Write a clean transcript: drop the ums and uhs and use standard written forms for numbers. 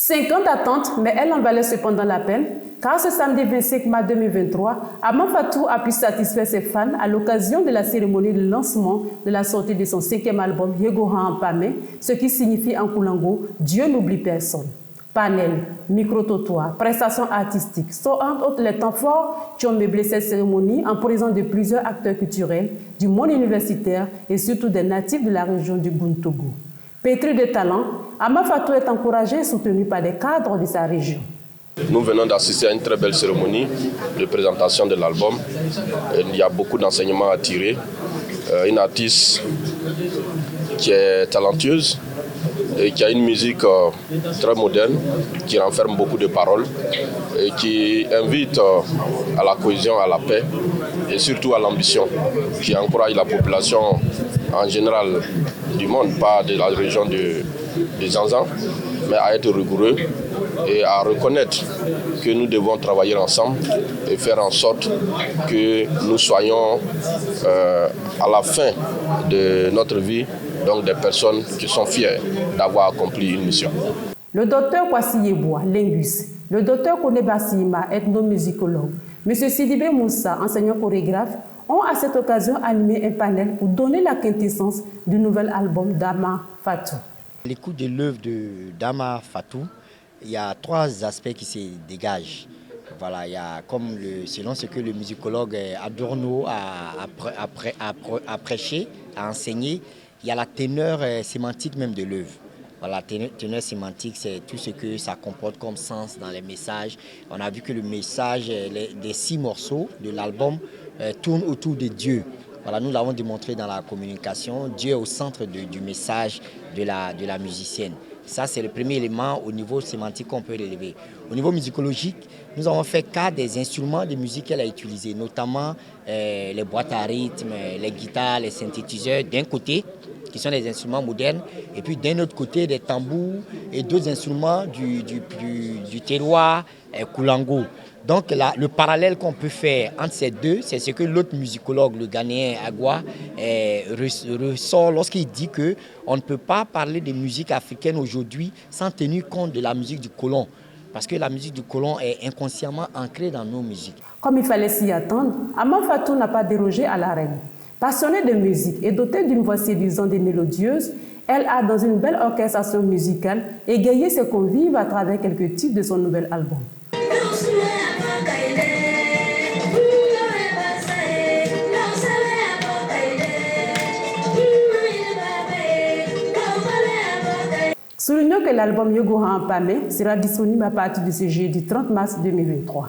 5 ans d'attente, mais elle en valait cependant la peine, car ce samedi 25 mars 2023, Ama Fatou a pu satisfaire ses fans à l'occasion de la cérémonie de lancement de la sortie de son 5e album Yegohan Pame, ce qui signifie en Koulango « Dieu n'oublie personne ». Panel, micro-trottoir, prestations artistiques sont entre autres les temps forts qui ont meublé cette cérémonie en présence de plusieurs acteurs culturels du monde universitaire et surtout des natifs de la région du Gountougou. Pétri de talent, Ama Fatou est encouragé et soutenu par des cadres de sa région. Nous venons d'assister à une très belle cérémonie de présentation de l'album. Il y a beaucoup d'enseignements à tirer. Une artiste qui est talentueuse et qui a une musique très moderne, qui renferme beaucoup de paroles et qui invite à la cohésion, à la paix et surtout à l'ambition, qui encourage la population en général du monde, pas de la région de Zanzan, mais à être rigoureux et à reconnaître que nous devons travailler ensemble et faire en sorte que nous soyons à la fin de notre vie donc des personnes qui sont fières d'avoir accompli une mission. Le docteur Kwasi Yeboah, linguiste, le docteur Koneba Sima, ethnomusicologue, M. Sidibé Moussa, enseignant chorégraphe, ont à cette occasion animé un panel pour donner la quintessence du nouvel album d'Ama Fatou. À l'écoute de l'œuvre d'Ama Fatou, il y a 3 aspects qui se dégagent. Voilà, il y a selon ce que le musicologue Adorno a prêché, a enseigné, il y a la teneur sémantique même de l'œuvre. Voilà, la teneur sémantique, c'est tout ce que ça comporte comme sens dans les messages. On a vu que le message des 6 morceaux de l'album tourne autour de Dieu. Voilà, nous l'avons démontré dans la communication. Dieu est au centre du message de la musicienne. Ça, c'est le premier élément au niveau sémantique qu'on peut relever. Au niveau musicologique, nous avons fait cas des instruments de musique qu'elle a utilisés, notamment les boîtes à rythme, les guitares, les synthétiseurs d'un côté, qui sont des instruments modernes, et puis d'un autre côté, des tambours et d'autres instruments du terroir Koulango. Donc le parallèle qu'on peut faire entre ces deux, c'est ce que l'autre musicologue, le Ghanéen Agua, ressort lorsqu'il dit qu'on ne peut pas parler de musique africaine aujourd'hui sans tenir compte de la musique du colon. Parce que la musique du colon est inconsciemment ancrée dans nos musiques. Comme il fallait s'y attendre, Ama Fatou n'a pas dérogé à la règle. Passionnée de musique et dotée d'une voix séduisante et mélodieuse, elle a, dans une belle orchestration musicale, égayé ses convives à travers quelques titres de son nouvel album. Soulignons que l'album Yegohan Pame sera disponible à partir de ce jeudi 30 mars 2023.